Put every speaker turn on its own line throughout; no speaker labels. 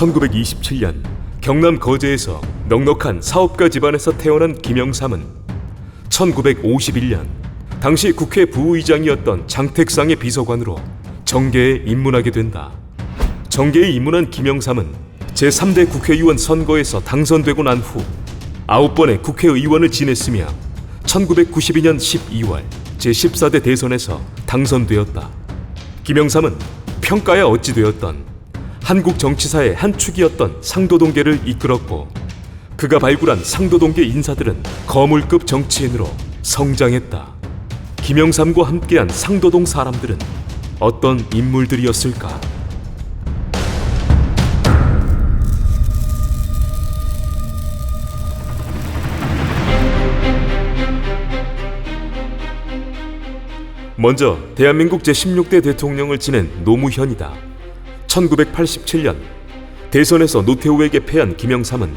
1927년 경남 거제에서 넉넉한 사업가 집안에서 태어난 김영삼은 1951년 당시 국회 부의장이었던 장택상의 비서관으로 정계에 입문하게 된다. 정계에 입문한 김영삼은 제3대 국회의원 선거에서 당선되고 난 후 9번의 국회의원을 지냈으며 1992년 12월 제14대 대선에서 당선되었다. 김영삼은 평가야 어찌 되었던 한국 정치사의 한 축이었던 상도동계를 이끌었고, 그가 발굴한 상도동계 인사들은 거물급 정치인으로 성장했다. 김영삼과 함께한 상도동 사람들은 어떤 인물들이었을까? 먼저 대한민국 제16대 대통령을 지낸 노무현이다. 1987년 대선에서 노태우에게 패한 김영삼은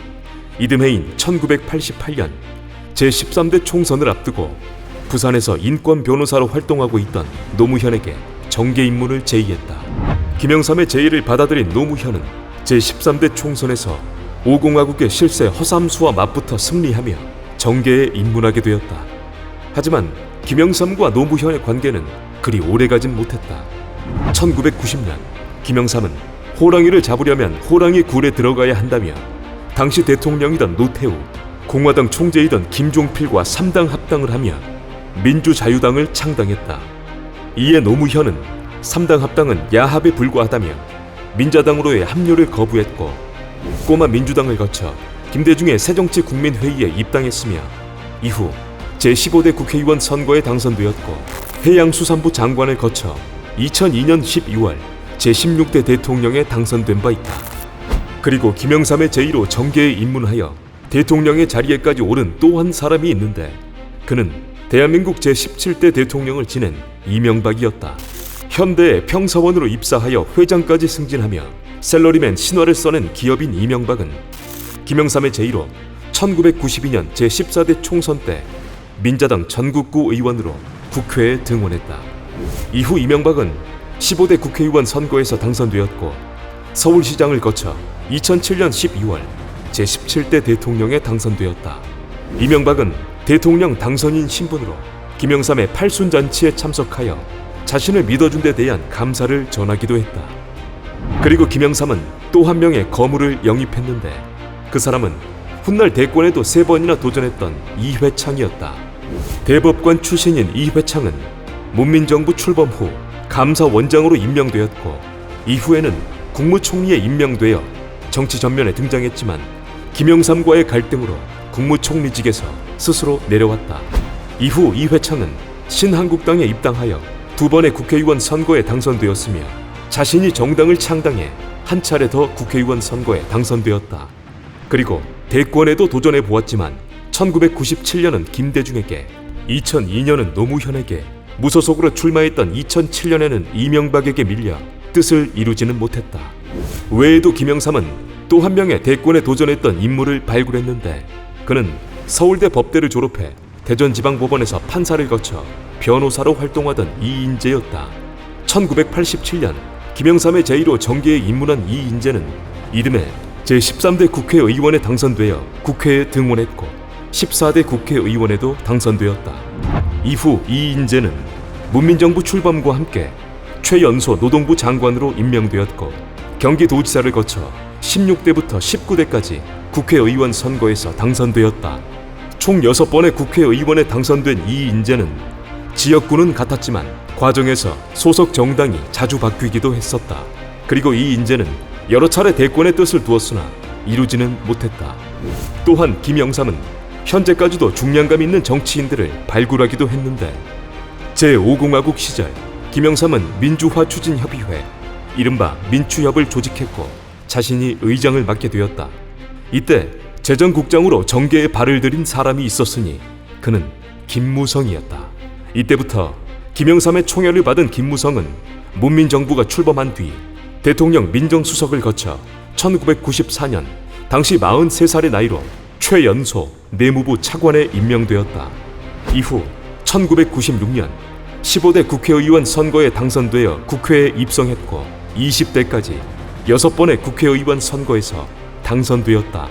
이듬해인 1988년 제13대 총선을 앞두고 부산에서 인권 변호사로 활동하고 있던 노무현에게 정계 입문을 제의했다. 김영삼의 제의를 받아들인 노무현은 제13대 총선에서 오공화국의 실세 허삼수와 맞붙어 승리하며 정계에 입문하게 되었다. 하지만 김영삼과 노무현의 관계는 그리 오래가진 못했다. 1990년 김영삼은 호랑이를 잡으려면 호랑이 굴에 들어가야 한다며 당시 대통령이던 노태우, 공화당 총재이던 김종필과 3당 합당을 하며 민주자유당을 창당했다. 이에 노무현은 3당 합당은 야합에 불과하다며 민자당으로의 합류를 거부했고, 꼬마 민주당을 거쳐 김대중의 새정치국민회의에 입당했으며 이후 제15대 국회의원 선거에 당선되었고, 해양수산부 장관을 거쳐 2002년 12월 제16대 대통령에 당선된 바 있다. 그리고 김영삼의 제의로 정계에 입문하여 대통령의 자리에까지 오른 또 한 사람이 있는데, 그는 대한민국 제17대 대통령을 지낸 이명박이었다. 현대의 평사원으로 입사하여 회장까지 승진하며 샐러리맨 신화를 써낸 기업인 이명박은 김영삼의 제의로 1992년 제14대 총선 때 민자당 전국구 의원으로 국회에 등원했다. 이후 이명박은 15대 국회의원 선거에서 당선되었고, 서울시장을 거쳐 2007년 12월 제17대 대통령에 당선되었다. 이명박은 대통령 당선인 신분으로 김영삼의 팔순잔치에 참석하여 자신을 믿어준 데 대한 감사를 전하기도 했다. 그리고 김영삼은 또 한 명의 거물을 영입했는데, 그 사람은 훗날 대권에도 3번이나 도전했던 이회창이었다. 대법관 출신인 이회창은 문민정부 출범 후 감사원장으로 임명되었고, 이후에는 국무총리에 임명되어 정치 전면에 등장했지만 김영삼과의 갈등으로 국무총리직에서 스스로 내려왔다. 이후 이회창은 신한국당에 입당하여 2번의 국회의원 선거에 당선되었으며 자신이 정당을 창당해 한 차례 더 국회의원 선거에 당선되었다. 그리고 대권에도 도전해 보았지만 1997년은 김대중에게, 2002년은 노무현에게, 무소속으로 출마했던 2007년에는 이명박에게 밀려 뜻을 이루지는 못했다. 외에도 김영삼은 또 한 명의 대권에 도전했던 인물을 발굴했는데, 그는 서울대 법대를 졸업해 대전지방법원에서 판사를 거쳐 변호사로 활동하던 이인재였다. 1987년 김영삼의 제의로 정계에 입문한 이인재는 이듬해 제13대 국회의원에 당선되어 국회에 등원했고 14대 국회의원에도 당선되었다. 이후 이인재는 문민정부 출범과 함께 최연소 노동부 장관으로 임명되었고, 경기도지사를 거쳐 16대부터 19대까지 국회의원 선거에서 당선되었다. 총 6번의 국회의원에 당선된 이인재는 지역구는 같았지만 과정에서 소속 정당이 자주 바뀌기도 했었다. 그리고 이인재는 여러 차례 대권의 뜻을 두었으나 이루지는 못했다. 또한 김영삼은 현재까지도 중량감 있는 정치인들을 발굴하기도 했는데, 제5공화국 시절 김영삼은 민주화추진협의회, 이른바 민추협을 조직했고 자신이 의장을 맡게 되었다. 이때 재정국장으로 정계에 발을 들인 사람이 있었으니 그는 김무성이었다. 이때부터 김영삼의 총애를 받은 김무성은 문민정부가 출범한 뒤 대통령 민정수석을 거쳐 1994년 당시 43살의 나이로 최연소 내무부 차관에 임명되었다. 이후 1996년 15대 국회의원 선거에 당선되어 국회에 입성했고 20대까지 6번의 국회의원 선거에서 당선되었다.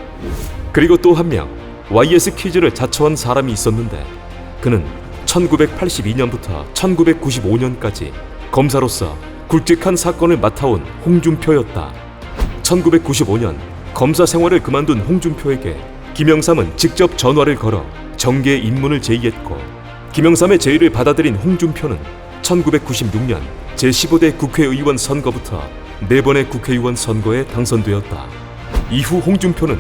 그리고 또 한 명 YS 퀴즈를 자처한 사람이 있었는데 그는 1982년부터 1995년까지 검사로서 굵직한 사건을 맡아온 홍준표였다. 1995년 검사 생활을 그만둔 홍준표에게 김영삼은 직접 전화를 걸어 정계 입문을 제의했고, 김영삼의 제의를 받아들인 홍준표는 1996년 제15대 국회의원 선거부터 4번의 국회의원 선거에 당선되었다. 이후 홍준표는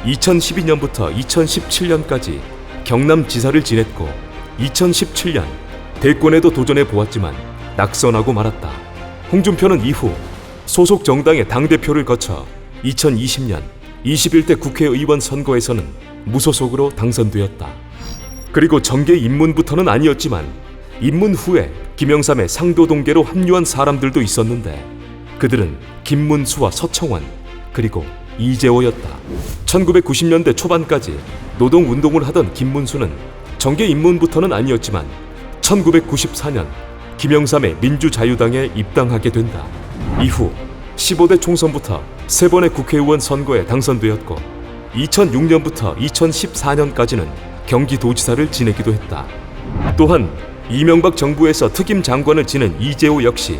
2012년부터 2017년까지 경남지사를 지냈고 2017년 대권에도 도전해 보았지만 낙선하고 말았다. 홍준표는 이후 소속 정당의 당대표를 거쳐 2020년 21대 국회의원 선거에서는 무소속으로 당선되었다. 그리고 정계 입문부터는 아니었지만 입문 후에 김영삼의 상도동계로 합류한 사람들도 있었는데 그들은 김문수와 서청원 그리고 이재호였다. 1990년대 초반까지 노동운동을 하던 김문수는 정계 입문부터는 아니었지만 1994년 김영삼의 민주자유당에 입당하게 된다. 이후 15대 총선부터 3번의 국회의원 선거에 당선되었고 2006년부터 2014년까지는 경기도지사를 지내기도 했다. 또한 이명박 정부에서 특임 장관을 지낸 이재호 역시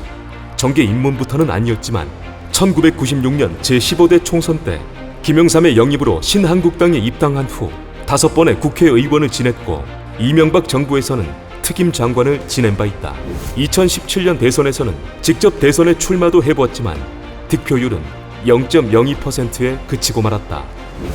정계 입문부터는 아니었지만 1996년 제15대 총선 때 김영삼의 영입으로 신한국당에 입당한 후 5번의 국회의원을 지냈고 이명박 정부에서는 특임 장관을 지낸 바 있다. 2017년 대선에서는 직접 대선에 출마도 해보았지만 득표율은 0.02%에 그치고 말았다.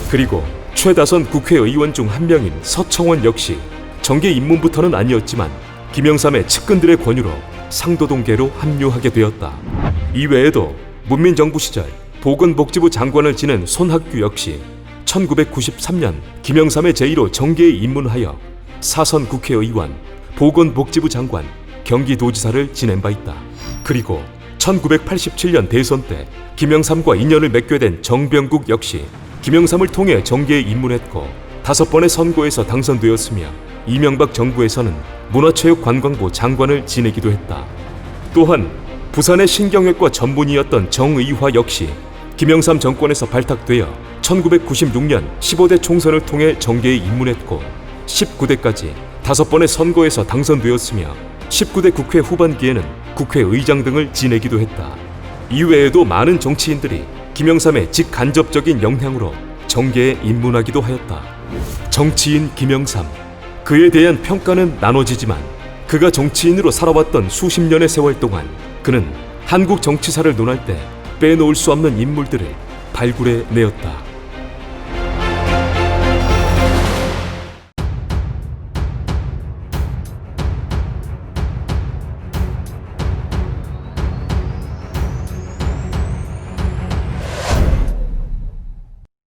그리고 최다선 국회의원 중 한 명인 서청원 역시 정계 입문부터는 아니었지만 김영삼의 측근들의 권유로 상도동계로 합류하게 되었다. 이외에도 문민정부 시절 보건복지부 장관을 지낸 손학규 역시 1993년 김영삼의 제의로 정계에 입문하여 4선 국회의원, 보건복지부 장관, 경기도지사를 지낸 바 있다. 그리고 1987년 대선 때 김영삼과 인연을 맺게 된 정병국 역시 김영삼을 통해 정계에 입문했고 5번의 선거에서 당선되었으며 이명박 정부에서는 문화체육관광부 장관을 지내기도 했다. 또한 부산의 신경외과 전문의였던 정의화 역시 김영삼 정권에서 발탁되어 1996년 15대 총선을 통해 정계에 입문했고 19대까지 5번의 선거에서 당선되었으며 19대 국회 후반기에는 국회의장 등을 지내기도 했다. 이외에도 많은 정치인들이 김영삼의 직간접적인 영향으로 정계에 입문하기도 하였다. 정치인 김영삼, 그에 대한 평가는 나눠지지만 그가 정치인으로 살아왔던 수십 년의 세월 동안 그는 한국 정치사를 논할 때 빼놓을 수 없는 인물들을 발굴해 내었다.